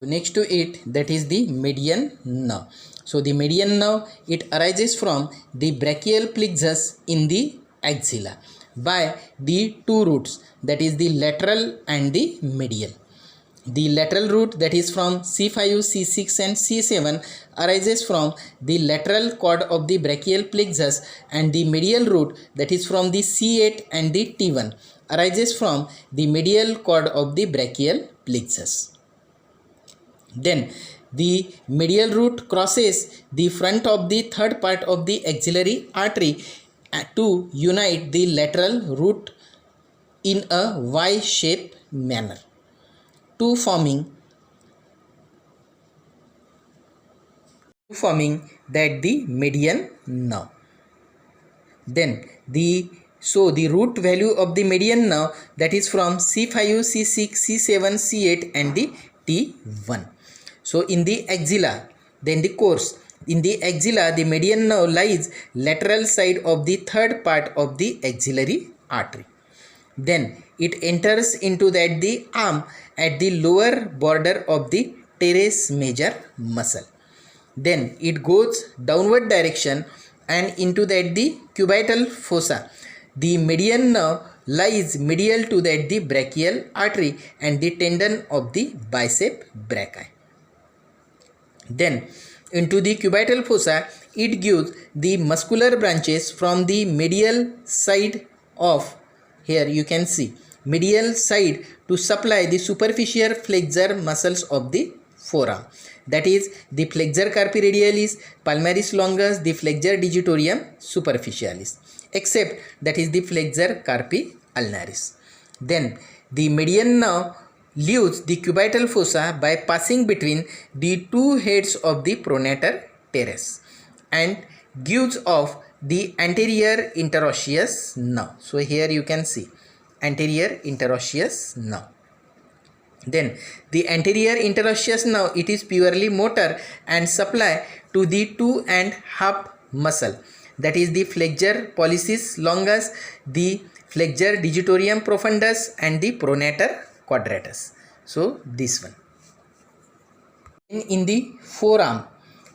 Next to it, that is the median nerve. So the median nerve, it arises from the brachial plexus in the axilla by the two roots, that is the lateral and the medial. The lateral root, that is from C5, C6 and C7, arises from the lateral cord of the brachial plexus, and the medial root, that is from the C8 and the T1, arises from the medial cord of the brachial plexus. Then the medial root crosses the front of the third part of the axillary artery to unite the lateral root in a Y-shaped manner to forming that the median nerve. Then the root value of the median nerve, that is from C5, C6, C7, C8 and the T1. So in the axilla, then the course. In the axilla, the median nerve lies lateral side of the third part of the axillary artery. Then it enters into that the arm at the lower border of the teres major muscle. Then it goes downward direction and into that the cubital fossa. The median nerve lies medial to that the brachial artery and the tendon of the bicep brachii. Then into the cubital fossa, it gives the muscular branches from the medial side of, here you can see, medial side to supply the superficial flexor muscles of the forearm, that is the flexor carpi radialis, palmaris longus, the flexor digitorum superficialis, except that is the flexor carpi ulnaris. Then the median nerve leaves the cubital fossa by passing between the two heads of the pronator teres and gives off the anterior interosseous nerve. So here you can see anterior interosseous nerve. Then the anterior interosseous nerve, it is purely motor and supply to the 2.5 muscle, that is the flexor pollicis longus, the flexor digitorum profundus and the pronator quadratus. So this one. In the forearm,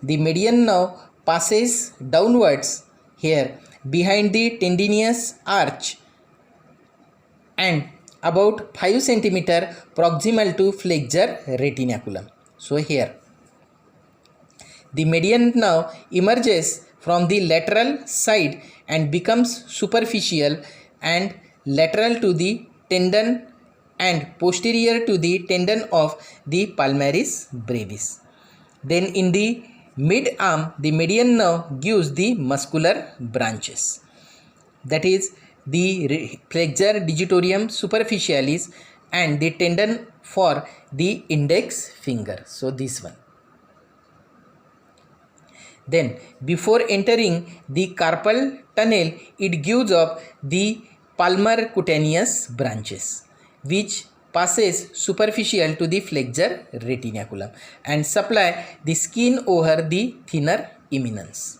the median nerve passes downwards here behind the tendinous arch and about 5 cm proximal to flexor retinaculum. So here the median nerve emerges from the lateral side and becomes superficial and lateral to the tendon and posterior to the tendon of the palmaris brevis. Then in the mid arm, the median nerve gives the muscular branches, that is the flexor digitorum superficialis and the tendon for the index finger. So this one. Then before entering the carpal tunnel, it gives up the palmar cutaneous branches, which passes superficial to the flexor retinaculum and supply the skin over the thinner eminence.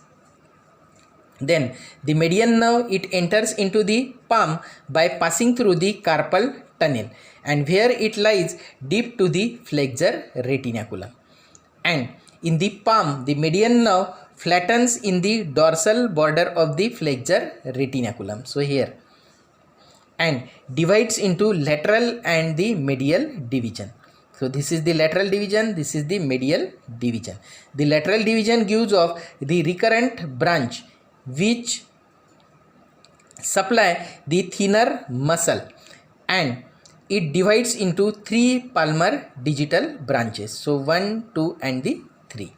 Then the median nerve, it enters into the palm by passing through the carpal tunnel and where it lies deep to the flexor retinaculum. And in the palm, the median nerve flattens in the dorsal border of the flexor retinaculum. So here, and divides into lateral and the medial division. So this is the lateral division, this is the medial division. The lateral division gives off the recurrent branch which supply the thinner muscle, and it divides into 3 palmar digital branches. So 1, 2 and the 3.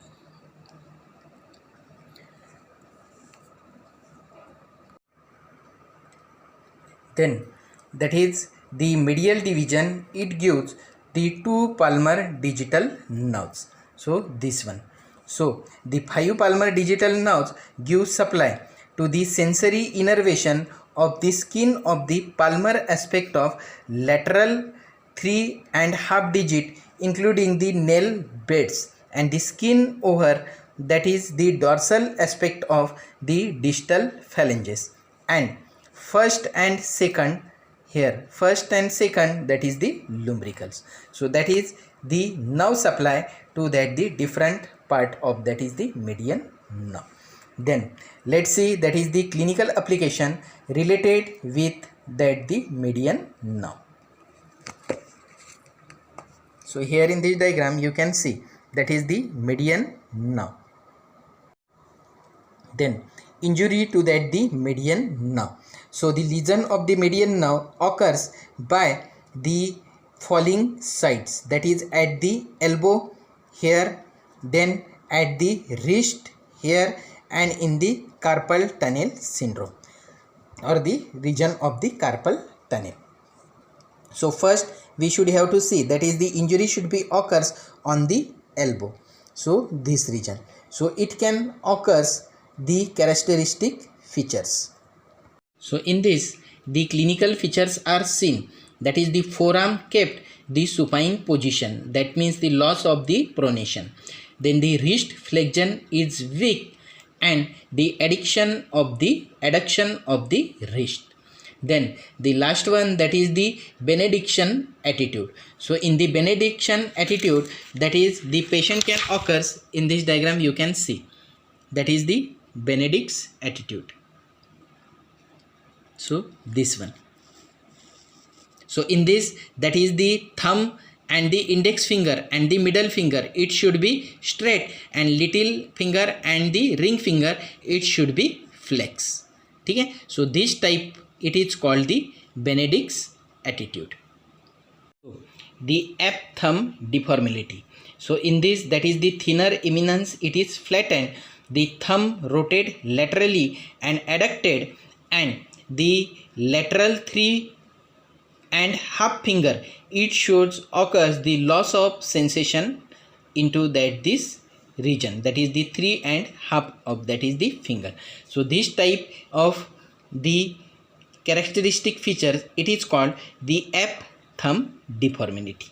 Then that is the medial division, it gives the 2 palmar digital nerves. So this one. So the 5 palmar digital nerves give supply to the sensory innervation of the skin of the palmar aspect of lateral 3.5 digit, including the nail beds, and the skin over, that is the dorsal aspect of the distal phalanges, and first and second, here first and second, that is the lumbricals. So that is the nerve supply to that the different part of that is the median nerve. Then let's see that is the clinical application related with that the median nerve. So here in this diagram you can see that is the median nerve. Then injury to that the median nerve. So the lesion of the median nerve occurs by the falling sides, that is at the elbow here, then at the wrist here, and in the carpal tunnel syndrome or the region of the carpal tunnel. So first we should have to see that is the injury should be occurs on the elbow. So this region. So it can occurs the characteristic features. So in this the clinical features are seen, that is the forearm kept the supine position, that means the loss of the pronation. Then the wrist flexion is weak and the adduction of the wrist. Then the last one, that is the benediction attitude. So in the benediction attitude, that is the patient can occurs in this diagram you can see, that is the Benedict's attitude. So this one. So in this, that is the thumb and the index finger and the middle finger, it should be straight, and little finger and the ring finger, it should be flex. Okay? So this type it is called the Benedict's attitude. The ape thumb deformity. So in this, that is the thinner eminence, it is flattened, the thumb rotated laterally and adducted, and the lateral 3.5 finger, it shows occurs the loss of sensation into this region, that is the 3.5 of that is the finger. So this type of the characteristic features, it is called the ape thumb deformity.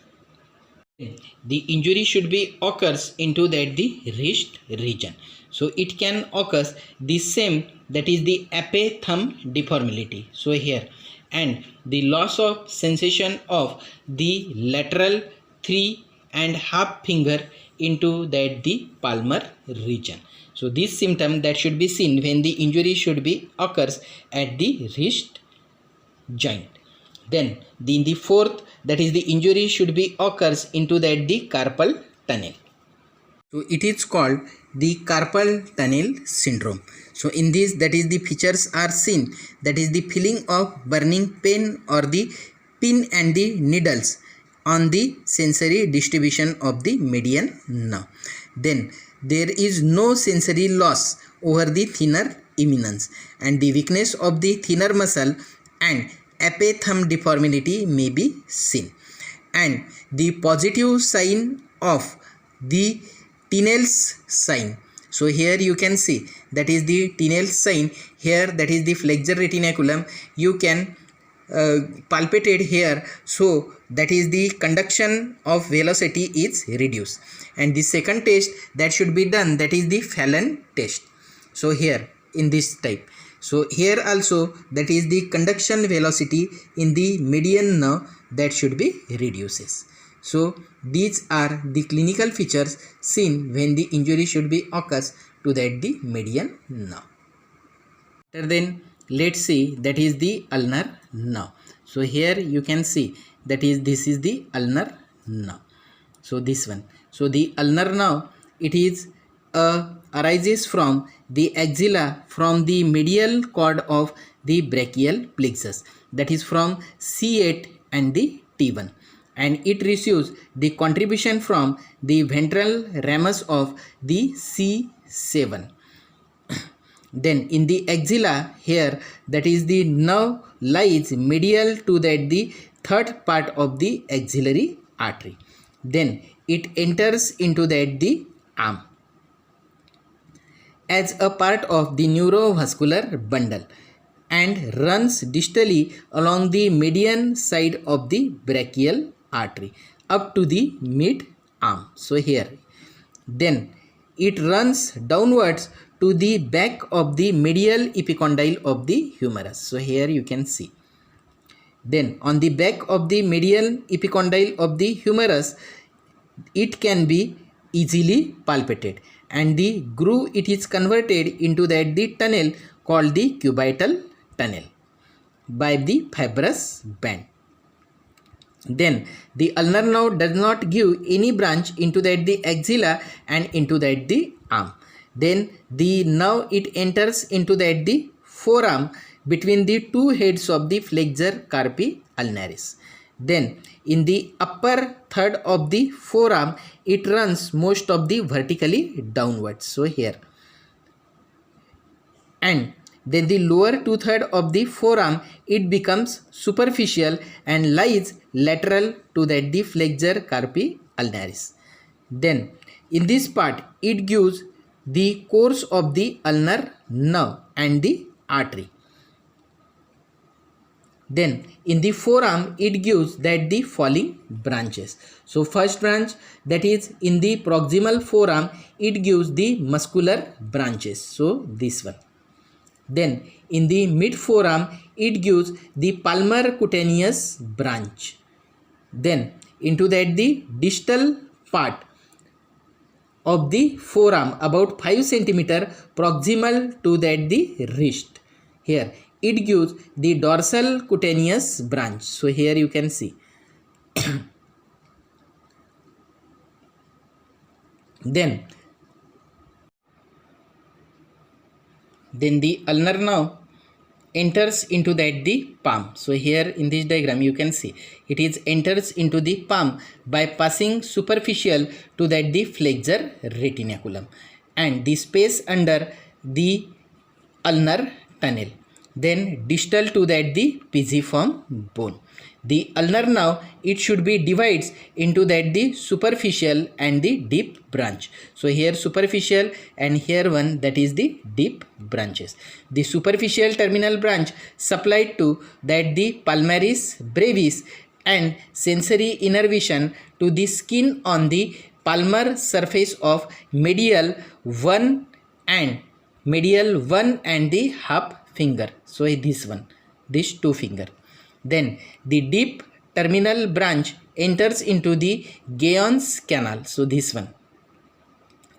The injury should be occurs into that the wrist region. So it can occur the same, that is the ape thumb deformity. So here, and the loss of sensation of the lateral 3.5 finger into that the palmar region. So this symptom that should be seen when the injury should be occurs at the wrist joint. Then the fourth, that is the injury should be occurs into that the carpal tunnel. So it is called the carpal tunnel syndrome. So in this, that is the features are seen, that is the feeling of burning pain or the pin and the needles on the sensory distribution of the median nerve. Then there is no sensory loss over the thinner eminence, and the weakness of the thinner muscle and ape thumb deformity may be seen. And the positive sign of the Tinel's sign. So here you can see that is the Tinel's sign. Here that is the flexor retinaculum. You can palpated here. So that is the conduction of velocity is reduced. And the second test that should be done, that is the Fallon test. So here in this type. So here also, that is the conduction velocity in the median nerve that should be reduces. So these are the clinical features seen when the injury should be occurs to that the median nerve. Then let's see that is the ulnar nerve. So here you can see that is this is the ulnar nerve. So this one. So the ulnar nerve, it is arises from the axilla from the medial cord of the brachial plexus, that is from C8 and the T1, and it receives the contribution from the ventral ramus of the C7. Then in the axilla here, that is the nerve lies medial to that the third part of the axillary artery. Then it enters into that the arm as a part of the neurovascular bundle and runs distally along the median side of the brachial artery up to the mid arm. So here, then it runs downwards to the back of the medial epicondyle of the humerus. So here you can see. Then on the back of the medial epicondyle of the humerus, it can be easily palpated, and the groove it is converted into that the tunnel called the cubital tunnel by the fibrous band. Then the ulnar nerve does not give any branch into that the axilla and into that the arm. Then the nerve it enters into that the forearm between the two heads of the flexor carpi ulnaris. Then in the upper third of the forearm it runs most of the vertically downwards. So here, and then the lower two-thirds of the forearm it becomes superficial and lies lateral to that the flexor carpi ulnaris. Then in this part it gives the course of the ulnar nerve and the artery. Then in the forearm it gives that the following branches. So first branch, that is in the proximal forearm, it gives the muscular branches. So this one. Then in the mid forearm it gives the palmar cutaneous branch. Then into that the distal part of the forearm about 5 cm proximal to that the wrist, here it gives the dorsal cutaneous branch. So here you can see. Then the ulnar nerve enters into that the palm. So here in this diagram you can see it is enters into the palm by passing superficial to that the flexor retinaculum and the space under the ulnar tunnel. Then distal to that the pisiform bone. The ulnar nerve it should be divides into that the superficial and the deep branch. So here superficial and here one, that is the deep branches. The superficial terminal branch supplied to that the palmaris brevis and sensory innervation to the skin on the palmar surface of medial 1 and the half finger. So this one, this 2 finger. Then the deep terminal branch enters into the Guyon's canal. So this one,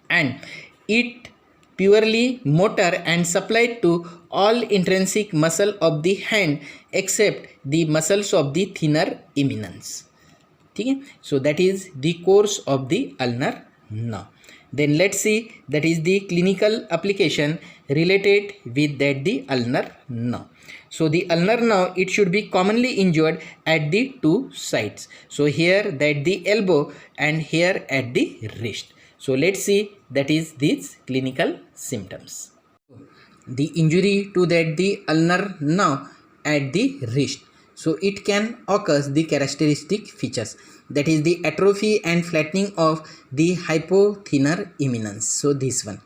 and it purely motor and supplied to all intrinsic muscle of the hand except the muscles of the thinner eminence. Okay? So that is the course of the ulnar nerve. Then let's see that is the clinical application related with that the ulnar nerve. So the ulnar nerve it should be commonly injured at the two sides. So here that the elbow and here at the wrist. So let's see that is these clinical symptoms. The injury to that the ulnar nerve at the wrist. So it can occur the characteristic features, that is the atrophy and flattening of the hypothenor eminence. So this one.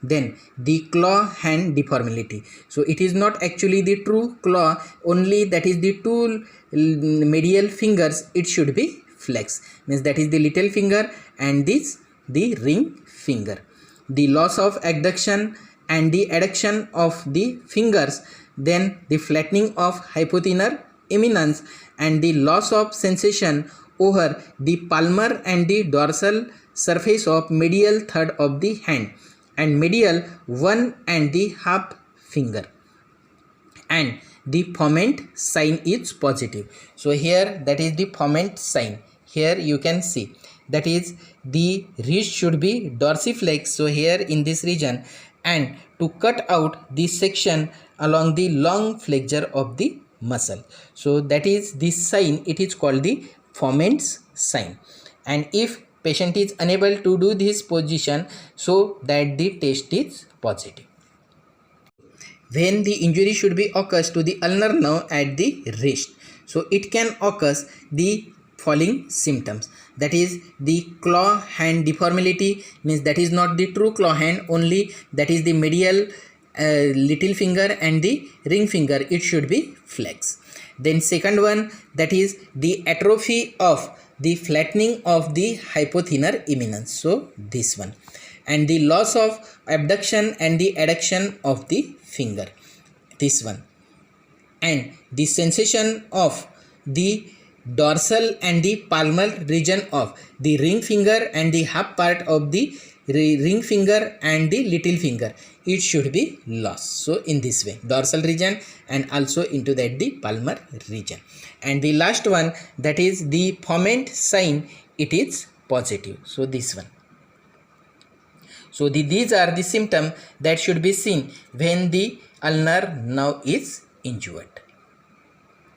Then the claw hand deformity. So it is not actually the true claw, only that is the two medial fingers it should be flexed, means that is the little finger and this the ring finger. The loss of adduction and the adduction of the fingers, then the flattening of hypothenor eminence and the loss of sensation over the palmar and the dorsal surface of medial third of the hand and medial 1 and the half finger, and the foment sign is positive. So here that is the foment sign. Here you can see that is the wrist should be dorsiflex. So here in this region, and to cut out the section along the long flexure of the muscle. So that is this sign, it is called the foment's sign. And if patient is unable to do this position, so that the test is positive. When the injury should be occurs to the ulnar nerve at the wrist, so it can occur the following symptoms, that is the claw hand deformity, means that is not the true claw hand, only that is the medial little finger and the ring finger it should be flexed. Then second one, that is the atrophy of the flattening of the hypothenor eminence. So this one, and the loss of abduction and the adduction of the finger, this one, and the sensation of the dorsal and the palmar region of the ring finger and the half part of the ring finger and the little finger, it should be lost. So in this way, dorsal region and also into that the palmar region. And the last one, that is the Froment sign, it is positive. So this one. So these are the symptoms that should be seen when the ulnar nerve is injured.